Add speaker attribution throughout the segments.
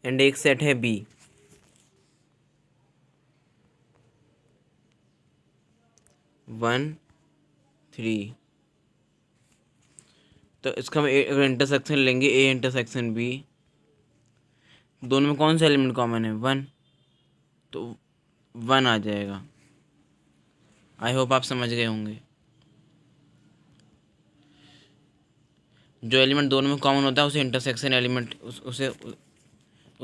Speaker 1: And एक set है B. One three. तो इसका हम अगर इंटरसेक्शन लेंगे ए इंटरसेक्शन बी, दोनों में कौन सा एलिमेंट कॉमन है? वन। तो वन आ जाएगा। आई होप आप समझ गए होंगे। जो एलिमेंट दोनों में कॉमन होता है उसे इंटरसेक्शन एलिमेंट उसी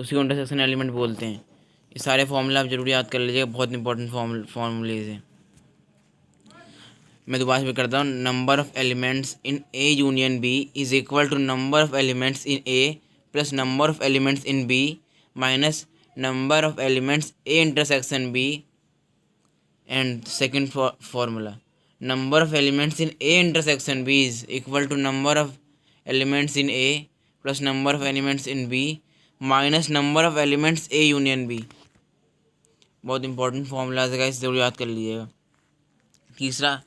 Speaker 1: को इंटरसेक्शन एलिमेंट बोलते हैं। ये सारे फॉर्मूला आप जरूर याद कर लीजिएगा, बहुत इंपॉर्टेंट फॉर्मूलेज हैं। मैं दोबारा से करता हूँ। Number of elements in A union B is equal to number of elements in A plus number of elements in B minus number of elements A intersection B. And second formula, number of elements in A intersection B is equal to number of elements in A plus number of elements in B minus number of elements A union B। बहुत important formulas है, इसे जरूर याद कर लीजिएगा। तीसरा,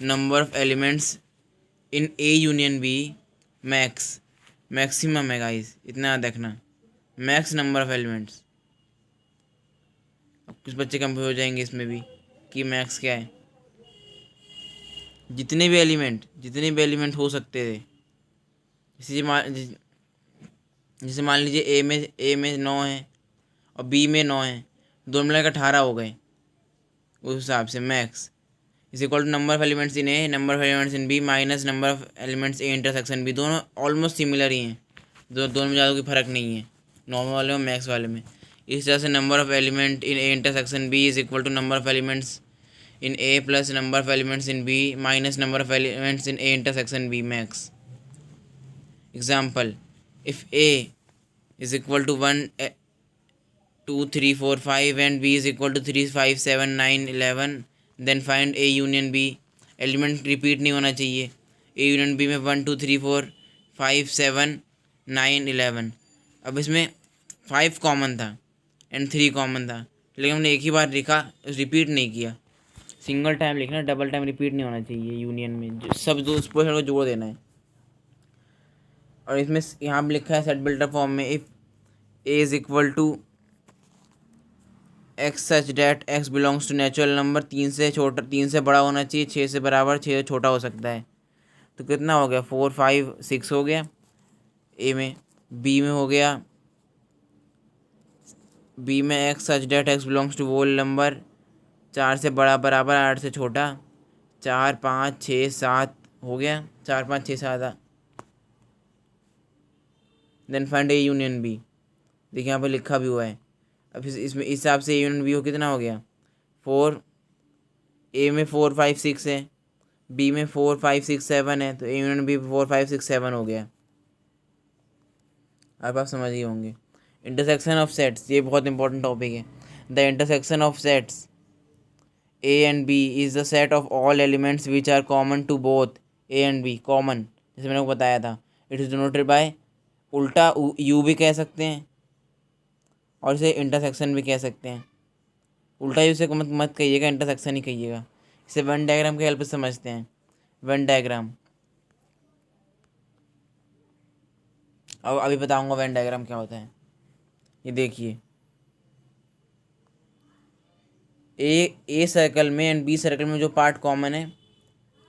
Speaker 1: number of elements in A union B maximum है guys, इतना याद रखना, मैक्स नंबर ऑफ एलिमेंट्स। अब कुछ बच्चे कंफ्यूज हो जाएंगे इसमें भी कि मैक्स क्या है। जितने भी एलिमेंट हो सकते थे, जैसे मान लीजिए ए में 9 है और बी में 9 है, दोनों मिलाकर 18 हो गए। उस हिसाब से max is equal to number of elements in A, number of elements in B minus number of elements A intersection B. दोनों ऑलमोस्ट सिमिलर ही हैं, दोनों में ज़्यादा कोई फर्क नहीं है नॉर्मल वाले और मैक्स वाले में। इस तरह से number of element in A intersection B is equal to number of elements in A plus number of elements in B minus number of elements in A intersection B max। Example, if A is equal to 1 2 3 4 5 and B is equal to 3 5 7 9 11, then find A union B। Element repeat नहीं होना चाहिए। A union B में 1 2 3 4 5 7 9 11। अब इसमें 5 common था and 3 common था, लेकिन हमने एक ही बार लिखा, रिपीट नहीं किया। सिंगल टाइम लिखना, डबल टाइम रिपीट नहीं होना चाहिए यूनियन में, सब दो स्पोर्ट को जोड़ देना है। और इसमें यहाँ पे लिखा है सेट बिल्डर फॉर्म में, if A is equal to X such that X belongs to natural number, 3 से बड़ा होना चाहिए, 6 से बराबर, 6 छोटा हो सकता है। तो कितना हो गया? 4 5 6 हो गया ए में। बी में हो गया, बी में X such that X belongs to whole number, 4 से बड़ा बराबर 8 से छोटा, 4 5 6 7 हो गया, 4 5 6 7। Then find A union B. देखिए यहाँ पर लिखा भी हुआ है। अब इसमें इस हिसाब से ए यूनियन बी हो कितना हो गया? 4, ए में 4 5 6 है, बी में 4 5 6 7 है, तो ए यूनियन बी 4 5 6 7 हो गया। अब आप समझ गए होंगे। इंटरसेक्शन ऑफ सेट्स, ये बहुत इंपॉर्टेंट टॉपिक है। The intersection of sets A and B is the set of all elements which are common to both A and B। Common जैसे मैंने को बताया था, इट इज डिनोटेड बाय उल्टा U भी कह सकते हैं और इसे इंटरसेक्शन भी कह सकते हैं। उल्टा U से मत मत कहिएगा, इंटरसेक्शन ही कहिएगा। इसे वेन डायग्राम की हेल्प से समझते हैं। वेन डायग्राम, अब अभी बताऊंगा वेन डायग्राम क्या होता है। ये देखिए, ए सर्कल में एंड बी सर्कल में जो पार्ट कॉमन है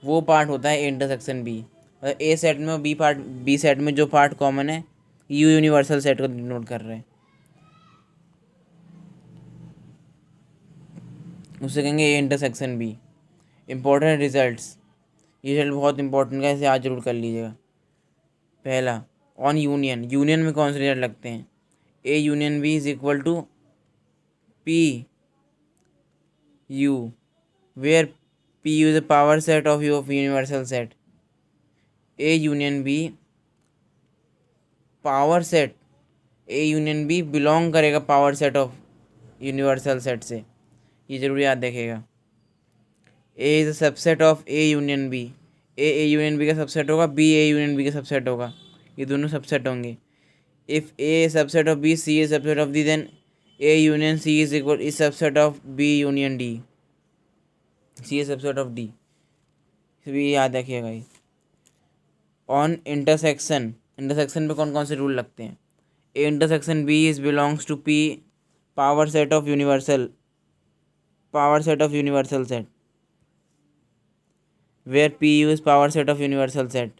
Speaker 1: वो पार्ट होता है ए इंटरसेक्शन बी। और ए सेट में और बी सेट में जो पार्ट कॉमन है, यू यूनिवर्सल सेट को डिनोट कर रहे हैं, उसे कहेंगे A intersection B. Important results, ये रिजल्ट बहुत इंपॉर्टेंट है, इसे आज जरूर कर लीजिएगा। पहला, ऑन यूनियन, यूनियन में कौन से रिजल्ट लगते हैं? A union B is equal to P U, where P U is the power set of universal set. A union B power set, A union B belong करेगा power set of universal set से, ये जरूर याद रखेगा। A is a subset of A union B, A union B का subset होगा, B A union B का subset होगा, ये दोनों सबसेट होंगे। If A subset of B, C A subset of D, then A union C is equal is subset of B union D, C A subset of D, भी याद रखिएगा ये। On intersection, intersection पे कौन कौन से rule लगते हैं? A intersection B is belongs to P power set of universal set, where P is power set of universal set.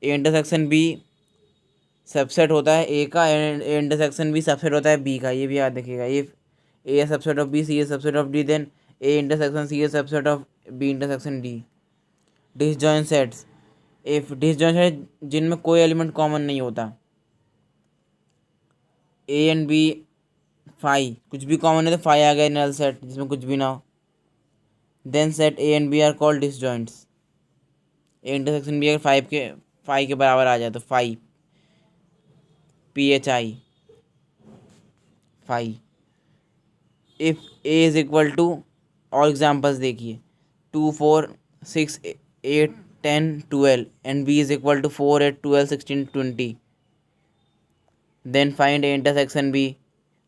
Speaker 1: A intersection B subset होता है ए का, and A intersection B subset होता है B का, ये भी याद रखिएगा। If A subset of B, C A subset of D, then A intersection C A subset of B intersection D. Disjoint sets, if disjoint set जिनमें कोई element common नहीं होता, ए एंड बी फाई, कुछ भी कॉमन है तो phi आ गया null set जिसमें कुछ भी ना हो, then set A and B are called disjoints. A intersection B अगर फाई के बराबर आ जाए तो phi, PHI phi. If A is equal to, और एग्जाम्पल्स देखिए, 2 4 6 8 10 12 and B is equal to 4 8 12 16 20, then find A intersection B.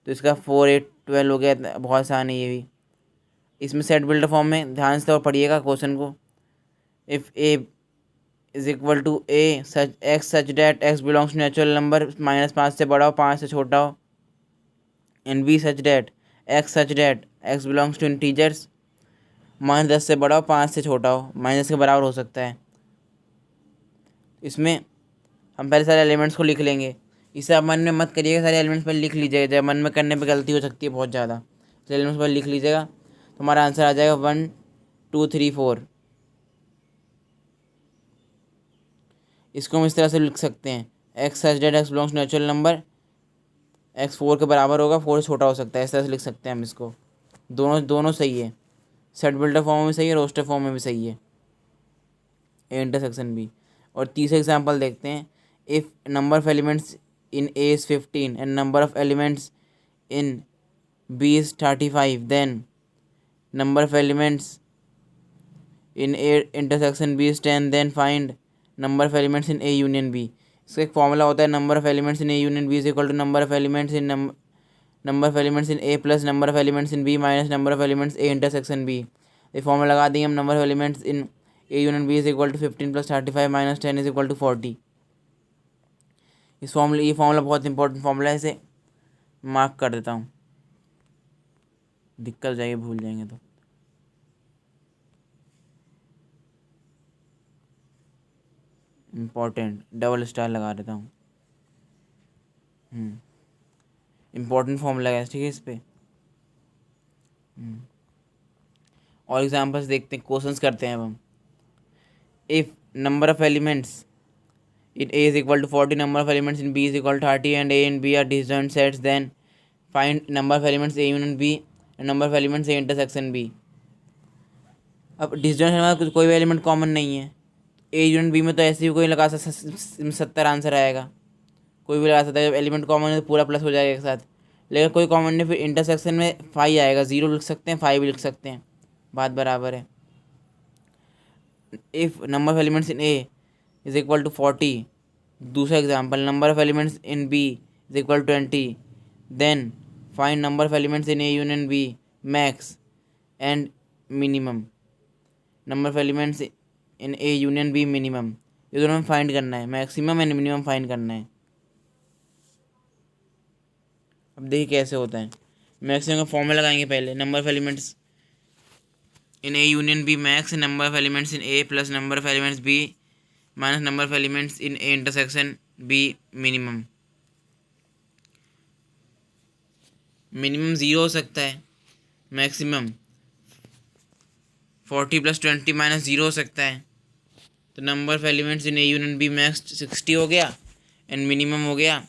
Speaker 1: तो इसका 4 8 12 हो गया, बहुत आसान है ये भी। इसमें सेट बिल्डर फॉर्म में ध्यान से और पढ़िएगा क्वेश्चन को। If A is equal to A such X such that X belongs to natural number -5 से बड़ा हो, 5 से छोटा हो, and B such that X such that X belongs to integers, -10 से बड़ा हो, 5 से छोटा हो, -10 के बराबर हो सकता है। इसमें हम पहले सारे एलिमेंट्स को लिख लेंगे। इसे आप मन में मत करिएगा, सारे एलिमेंट्स पर लिख लीजिएगा, जब मन में करने पर गलती हो सकती है बहुत ज़्यादा। तो एलिमेंट्स पर लिख लीजिएगा तो हमारा आंसर आ जाएगा 1 2 3 4। इसको हम इस तरह से लिख सकते हैं, x such that x belongs natural number, x 4 के बराबर होगा, 4 से छोटा हो सकता है, इस तरह से लिख सकते हैं हम इसको। दोनों सही है, सेट बिल्डर फॉर्म में भी सही है, रोस्टर फॉर्म में भी सही है, ए इंटरसेक्शन बी। और तीसरा एग्जांपल देखते हैं। If number of elements in A is 15 and number of elements in B is 35, then number of elements in A intersection B is 10, then find number of elements in A union B. इसका एक formula होता है, number of elements in A union B is equal to number of elements in A plus number of elements in B minus number of elements A intersection B. ये formula लगा देंगे हम, number of elements in A union B is equal to 15 + 35 - 10 is equal to 40। ये formula बहुत important formula है, इसे mark कर देता हूँ, दिक्कत जाएगी भूल जाएंगे तो। इम्पॉर्टेंट डबल स्टार लगा देता हूँ, इम्पॉर्टेंट फॉर्मूला है, ठीक है इस पर। और एग्जांपल्स देखते हैं, क्वेश्चंस करते हैं अब हम। If number of elements in A is equal to 40, number of elements in B is equal to 30, and A and B are disjoint sets, then find number of elements A union B and number of elements A intersection B। अब disjoint है, कुछ कोई भी element common नहीं है, A union B में तो ऐसे ही कोई लगा सकता, 70 आंसर आएगा, कोई भी लगा सकता है। जब एलिमेंट कॉमन है तो पूरा प्लस हो जाएगा एक साथ, लेकिन कोई कॉमन नहीं, फिर इंटरसेक्शन में 5 आएगा, 0 लिख सकते हैं, 5 भी लिख सकते हैं, बात बराबर है। If number of elements in A is equal to 40, दूसरा example, number of elements in B is equal to 20, then find number of elements in A union B max and minimum. Number of elements in A union B minimum, ये दोनों में find करना है, maximum and minimum find करना है। अब देखिए कैसे होता है। मैक्सिमम का फॉर्मूला लगाएंगे पहले, number of elements in A union B max, number of elements in A plus number of elements B minus number of elements in A intersection B minimum. Minimum 0 हो सकता है, मैक्सिमम 40 + 20 - 0 हो सकता है। तो number of elements in A union B max 60 हो गया and minimum हो गया।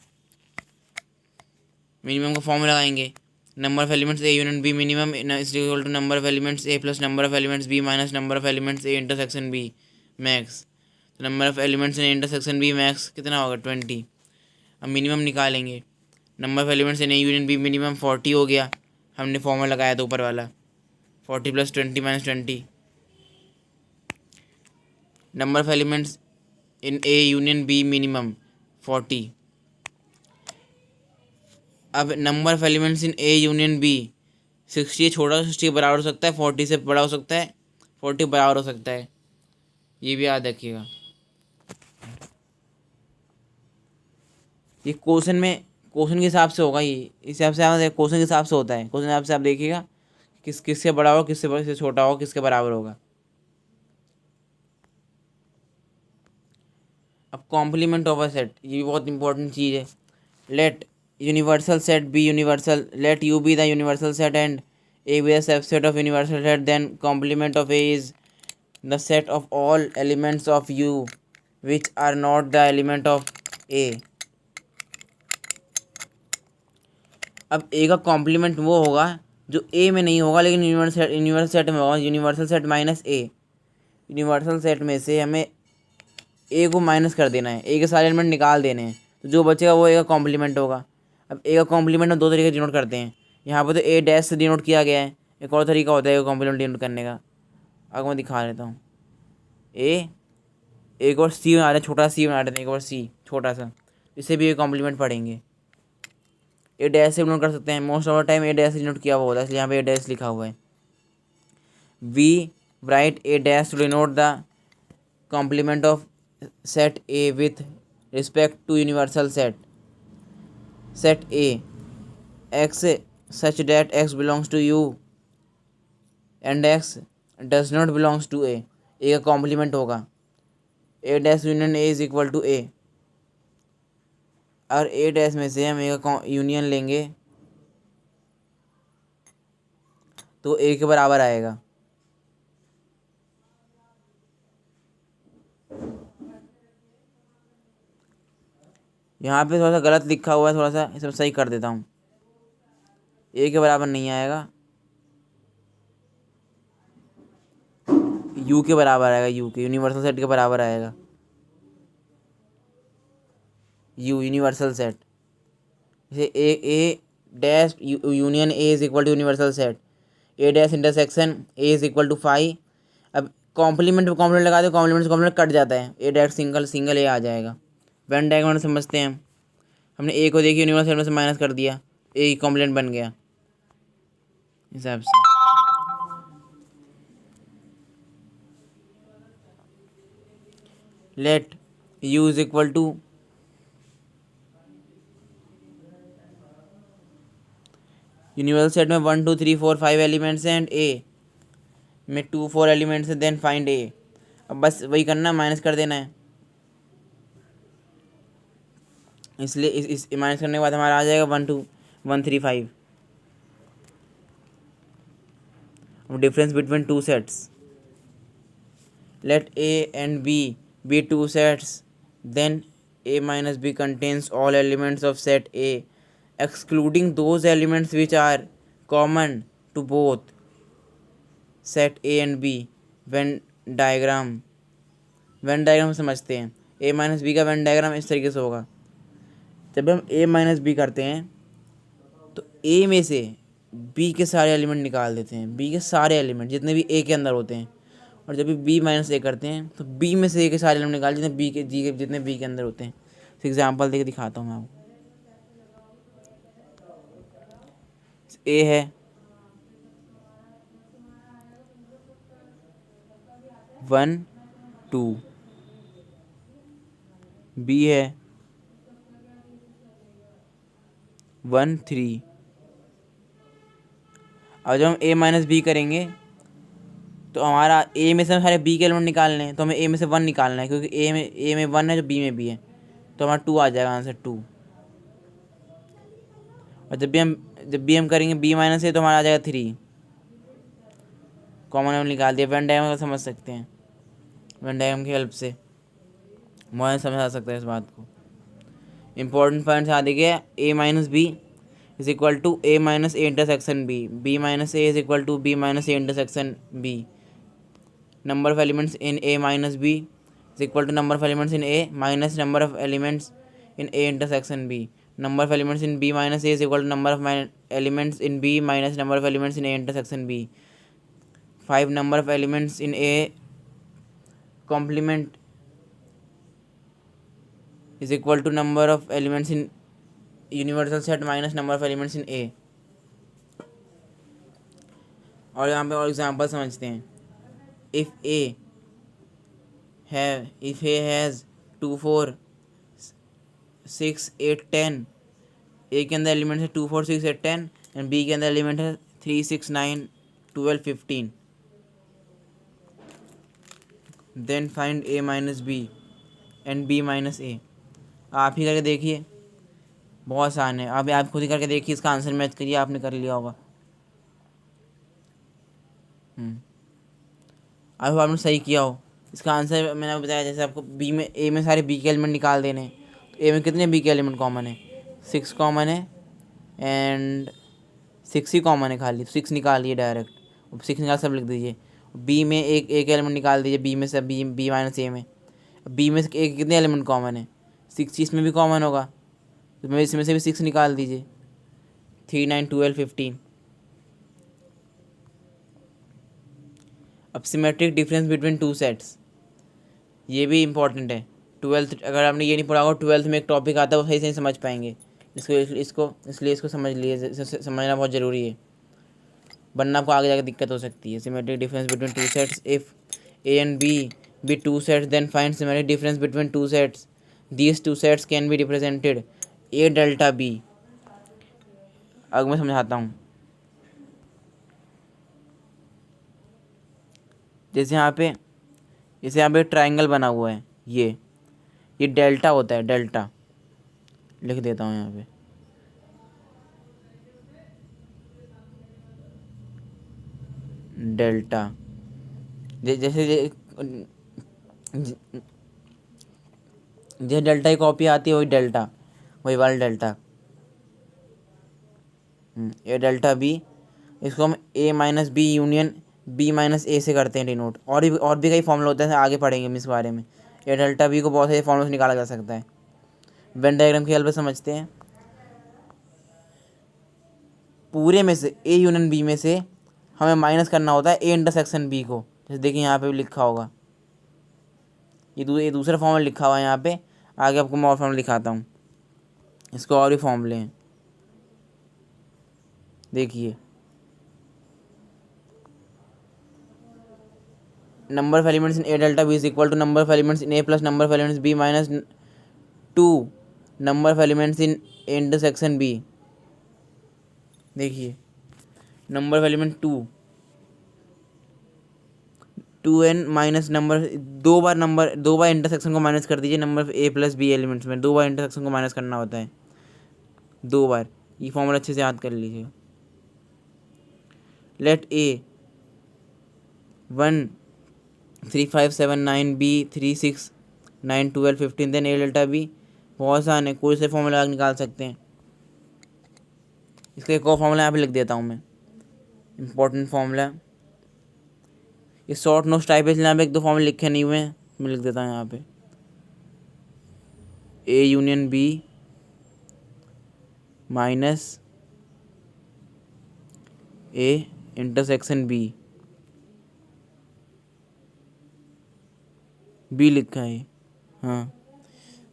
Speaker 1: मिनिमम का फॉर्मूला लगाएंगे, number of elements A union B minimum is equal to number of elements A plus number of elements B minus number of elements A intersection B max. तो number of elements in intersection B max कितना होगा, 20। अब minimum निकालेंगे, number of elements in A union B minimum 40 हो गया, हमने formula लगाया था ऊपर वाला, 40 + 20 - 20। Number of elements in A union B minimum 40। अब number of elements in A union B 60 छोटा, 60 के बराबर हो सकता है, 40 से बड़ा हो सकता है, 40 बराबर हो सकता है, ये भी याद रखिएगा। ये क्वेश्चन के हिसाब से होगा, ये इस हिसाब से क्वेश्चन के हिसाब से होता है। क्वेश्चन के हिसाब से आप देखिएगा किससे बड़ा होगा, किससे छोटा होगा, किसके बराबर होगा। अब कॉम्प्लीमेंट ऑफ अ सेट, ये भी बहुत इंपॉर्टेंट चीज़ है। Let universal set be universal, let U be the universal set and A be the subset of universal set, then complement of A is the set of all elements of U which are not the element of A. अब A का complement वो होगा जो ए में नहीं होगा लेकिन universal set में होगा। यूनिवर्सल सेट माइनस ए, यूनिवर्सल सेट में से हमें ए को माइनस कर देना है, ए के सारे एलिमेंट निकाल देने हैं, तो जो बचेगा वो ए का कॉम्प्लीमेंट होगा। अब ए का कॉम्प्लीमेंट हम दो तरीके से डिनोट करते हैं। यहाँ पर तो ए डैश से डिनोट किया गया है, एक और तरीका होता है ए का कॉम्प्लीमेंट डिनोट करने का, अगर मैं दिखा देता हूँ। ए एक और सी बना रहे हैं, छोटा सी बना देते हैं, एक और सी छोटा सा, इससे भी ए कॉम्प्लीमेंट पढ़ेंगे। ए डैश से डिनोट कर सकते हैं, most of the time A dash से डिनोट किया हुआ होता है, इसलिए यहाँ पे ए डैश लिखा हुआ है। We write A dash to denote the complement of set A with respect to universal set A x such that x belongs to U and x does not belongs to A। A का complement होगा A dash union A is equal to A, और A dash में से हम A का union लेंगे तो A के बराबर आएगा। यहाँ पे थोड़ा सा गलत लिखा हुआ है, थोड़ा सा इसे सही कर देता हूँ। ए के बराबर नहीं आएगा, यू के बराबर आएगा, यू के यूनिवर्सल सेट के बराबर आएगा। यू यूनिवर्सल सेट, जैसे A dash union A is equal to universal set, A dash intersection A is equal to 5। अब कॉम्प्लीमेंट पे कॉम्प्लीमेंट लगा दो, कॉम्प्लीमेंट से कॉम्प्लीमेंट कट जाता है, ए डैश सिंगल सिंगल ए आ जाएगा। वेन डायग्राम समझते हैं, हमने ए को देखिए यूनिवर्सल में से माइनस कर दिया, ए कॉम्प्लीमेंट बन गया हिसाब से। Let U is equal to universal set में 1 2 3 4 5 एलिमेंट्स हैं एंड ए में 2 4 एलिमेंट्स हैं, देन फाइंड ए। अब बस वही करना, माइनस कर देना है, इसलिए इस माइनस करने के बाद हमारा आ जाएगा 1 2 1 3 5। अब difference between two sets, let A and B be two sets, then A minus B contains all elements of set A excluding those elements which are common to both set A and B। Venn diagram समझते हैं, A minus B का Venn diagram इस तरीके से होगा। जब हम A minus B करते हैं तो A में से B के सारे एलिमेंट निकाल देते हैं, B के सारे एलिमेंट जितने भी A के अंदर होते हैं, और जब भी बी माइनस ए करते हैं तो बी में से ए के सारे एलिमेंट निकाल जितने बी के जी के जितने बी के अंदर होते हैं। तो एग्जांपल देके दिखाता हूँ मैं आपको। ए है 1 2, बी है 1 3। अब जब हम ए माइनस बी करेंगे तो हमारा ए में से सारे बी के एलिमेंट निकालने हैं, तो हमें ए में से 1 निकालना है, क्योंकि ए में 1 है जो बी में भी है, तो हमारा 2 आ जाएगा आंसर 2। और जब भी हम करेंगे बी माइनस ए तो हमारा आ जाएगा 3। कॉमन एलिमेंट निकाल दिया। वेन डायग्राम समझ सकते हैं, वेन डायग्राम की हेल्प से मोहन समझा सकता है इस बात को। इंपॉर्टेंट पॉइंट्स आ देखिए, A minus B is equal to A minus A intersection B, B minus A is equal to B minus A intersection B. Number of elements in A minus B is equal to number of elements in A minus number of elements in A intersection B। Number of elements in B minus A is equal to number of elements in B minus number of elements in A intersection B। 5 number of elements in A complement is equal to number of elements in universal set minus number of elements in A। और यहाँ पे और example समझते हैं। if A has 2 4 6 8 10, ए के अंदर element है 2 4 6 8 10 and B के अंदर एलिमेंट है 3 6 9 12 15। Then find A minus B and B minus A. आप ही करके देखिए, बहुत आसान है। अब आप खुद ही करके देखिए, इसका आंसर मैच करिए, आपने कर लिया होगा। अब आपने सही किया हो। इसका आंसर मैंने आपको बताया, जैसे आपको बी में, ए में सारे बी के एलिमेंट निकाल देने। तो ए में कितने बी के एलिमेंट कॉमन है? 6 कॉमन है एंड 6 ही कॉमन है खाली, 6 निकालिए डायरेक्ट, 6 निकाल सब लिख दीजिए। बी में एक एलिमेंट निकाल दीजिए, बी में से बी माइनस ए में। बी में से एक कितने एलिमेंट कॉमन है? 6, इसमें भी कॉमन होगा, तो इसमें से भी 6 निकाल दीजिए। 3 9 12 15। अब symmetric difference between two sets, ये भी इंपॉर्टेंट है। ट्वेल्थ, अगर आपने ये नहीं पढ़ा होगा, ट्वेल्थ में एक टॉपिक आता है, वो सही से समझ पाएंगे। इसलिए इसको समझ लिए, समझना बहुत ज़रूरी है, वरना आपको आगे जाकर दिक्कत हो सकती है। Symmetric difference between two sets, if A and B be two sets then find symmetric difference between two sets. These two sets can be represented A delta B. अब मैं समझाता हूँ। जैसे यहाँ पे ट्राइंगल बना हुआ है, ये डेल्टा होता है, डेल्टा लिख देता हूँ यहाँ पे। डेल्टा जैसे डेल्टा की कॉपी आती है, वही डेल्टा, वही वाला डेल्टा। ए डेल्टा बी, इसको हम A minus B union B minus A से करते हैं डिनोट। और भी कई फॉर्मूला होते हैं, आगे पढ़ेंगे हम इस बारे में। ए डेल्टा बी को बहुत सारे फॉर्मूला से निकाला जा सकता है। वेन डायग्राम की हेल्प से समझते हैं। पूरे में से ए यूनियन बी में से हमें माइनस करना होता है ए इंटरसेक्शन बी को। जैसे देखिए यहाँ पे भी लिखा होगा, ये दूसरा फॉर्मूला लिखा हुआ है यहाँ पे। आगे आपको मैं और फॉर्मूला दिखाता हूँ, इसको और भी फॉर्मूले हैं, देखिए। Number of elements in A delta B is equal to number of elements in A plus number of elements B minus 2 number of elements in A intersection B. देखिए, number of element 2n minus number, दो बार intersection को minus कर दीजिए number of A plus B elements में। 2 बार intersection को minus करना होता है, 2 बार। ये फॉर्मूला अच्छे से याद कर लीजिए। लेट ए 1 3 5 7 9 बी 3 6 9 12 15 देन ए डेल्टा बी। बहुत आसान है, कोई से फॉर्मूला निकाल सकते हैं। इसका एक और फॉर्मूला यहाँ पे लिख देता हूँ मैं, इंपॉर्टेंट फॉर्मूला। ये शॉर्ट नोट्स टाइप है, इसलिए यहाँ पे 1 2 फॉर्मूले लिखे नहीं हुए हैं, मैं लिख देता हूँ यहाँ पे। A union B minus A intersection B, B लिखा है, हाँ,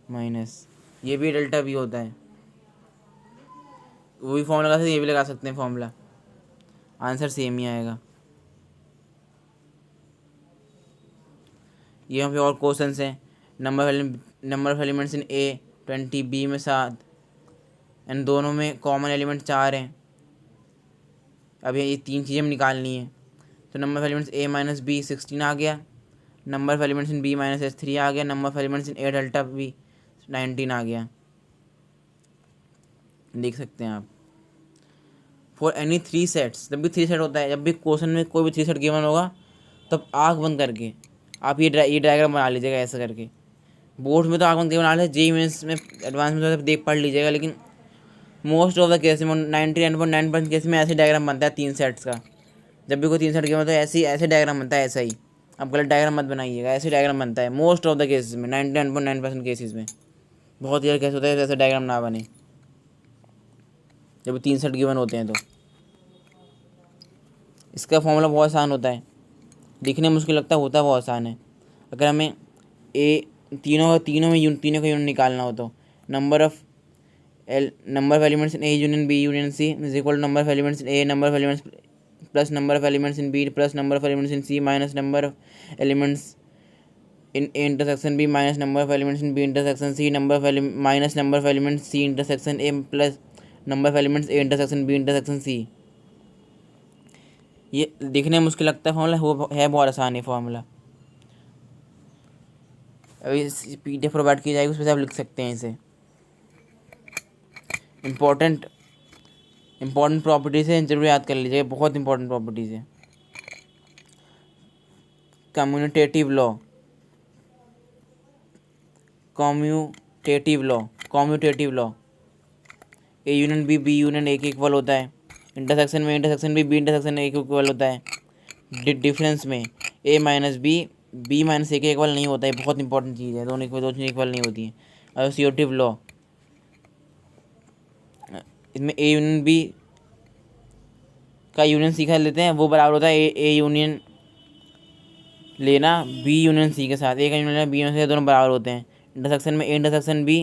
Speaker 1: माइनस, ये भी डेल्टा बी होता है। वो भी फॉर्मूला लगा सकते हैं, ये भी लगा सकते हैं फॉर्मूला, आंसर सेम ही आएगा। ये यहाँ पे और क्वेश्चन हैं। Number of elements in A 20, B में 7 एंड दोनों में कॉमन एलिमेंट 4 हैं। अब ये 3 चीज़ें हमें निकालनी है। तो number of elements A minus B 16 आ गया, number of elements in B minus S 3 आ गया, number of elements in A delta B 19 आ गया। देख सकते हैं आप। फॉर एनी 3 सेट्स, जब भी 3 सेट होता है, जब भी क्वेश्चन में कोई भी 3 सेट गिवन होगा, तब आँख बंद करके आप ये डायग्राम बना लीजिएगा ऐसा करके। बोर्ड में तो आँख बंद करके बना लीजिए, जेईई मेंस में एडवांस में तो देख पढ़ लीजिएगा, लेकिन मोस्ट ऑफ द केस में 99.9% केस में ऐसे डायग्राम बनता है 3 सेट्स का। जब भी कोई 3 सेट गिवन होता है, ऐसे डायग्राम बनता है, ऐसा ही। आप गलत डायग्राम मत बनाइएगा, ऐसे डायग्राम बनता है मोस्ट ऑफ द केसेस में, 99.9% केसेस में। बहुत रेयर केस होता है ऐसे डायग्राम ना बने, जब 3 सेट गिवन होते हैं तो। इसका फॉर्मूला बहुत आसान होता है, दिखने में मुश्किल लगता है, होता बहुत आसान है। अगर हमें तीनों का यूनिट निकालना हो तो number of elements in A union B union C is equal to number of elements in A number of elements plus number of elements in B plus number of elements in C minus number of elements in A intersection B minus number of elements in B intersection C minus number of elements C intersection A plus number of elements A intersection B intersection C. ये देखने में मुश्किल लगता है formula, वो है बहुत आसान है फॉर्मूला। अभी PDF प्रोवाइड की जाएगी, उस पर से आप लिख सकते हैं इसे। इम्पोर्टेंट प्रॉपर्टीज़ है, जरूर याद कर लीजिएगा, बहुत इंपॉर्टेंट प्रॉपर्टीज़ है। Commutative law, commutative law, A union B union A के इक्वल होता है। इंटरसेक्शन में इंटरसेक्शन बी इंटरसेक्शन ए के इक्वल होता है। डिफरेंस में ए माइनस बी माइनस ए के इक्वल नहीं होता है, बहुत इंपॉर्टेंट चीज़ है, दो चीज़ इक्वल नहीं होती हैं। एसोसिएटिव लॉ, इसमें ए यूनियन बी का यूनियन सी का लेते हैं, वो बराबर होता है ए यूनियन लेना बी यूनियन सी के साथ, ए का यूनियन लेना बी यूनियन सी, दोनों बराबर होते हैं। इंटरसेक्शन में A intersection B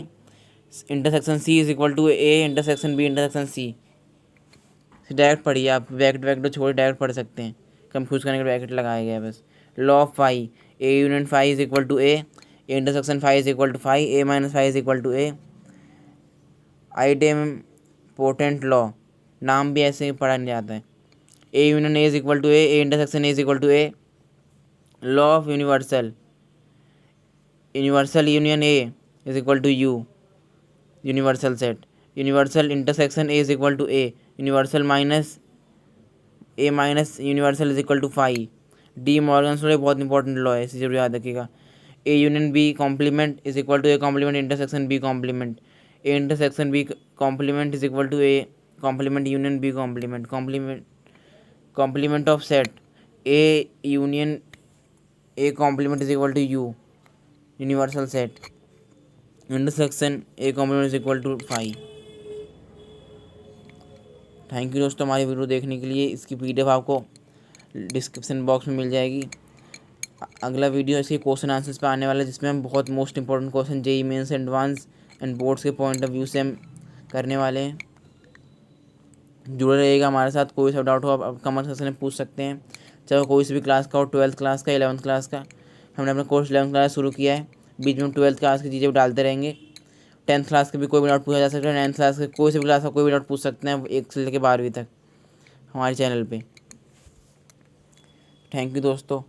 Speaker 1: intersection C is equal to A intersection B intersection C. Direct पढ़िए आप, ब्रैकेट छोड़ डायरेक्ट पढ़ सकते हैं, कंफ्यूज करने के ब्रैकेट लगाया गया है बस। Law of phi, A union phi is equal to A intersection phi is equal to phi, A minus phi is equal to A. Idempotent law, नाम भी ऐसे ही पढ़ा नहीं जाता है। A union A is equal to A intersection A is equal to A. Law of universal union A is equal to U, universal set. Universal intersection A is equal to A, universal minus A minus universal is equal to phi. De Morgan's law बहुत important law है, इसे जरूर याद रखिएगा। A union B complement is equal to A complement intersection B complement. A intersection B complement is equal to A complement union B complement. Complement of set A union A complement is equal to U, universal set. Intersection A complement is equal to phi. Thank you दोस्तों हमारी video देखने के लिए। इसकी PDF आपको description box में मिल जाएगी। अगला वीडियो इसके क्वेश्चन आंसर्स पे आने वाला है, जिसमें हम बहुत most important question JEE mains advanced and boards के पॉइंट ऑफ व्यू से हम करने वाले हैं। जुड़े रहिएगा हमारे साथ। कोई सा डाउट हो आप कमेंट सेक्शन में पूछ सकते हैं, चाहे कोई सी भी क्लास का हो, 12th क्लास का, 11th क्लास का। हमने अपना कोर्स 11th क्लास शुरू किया है, बीच में हम 12th क्लास की चीज़ें डालते रहेंगे। 10th क्लास के भी कोई भी डाउट पूछा जा सकता है, 9th क्लास के कोई सी भी क्लास का कोई भी डाउट पूछ सकते हैं, 1 से लेकर 12वीं तक हमारे चैनल पे। थैंक यू दोस्तों।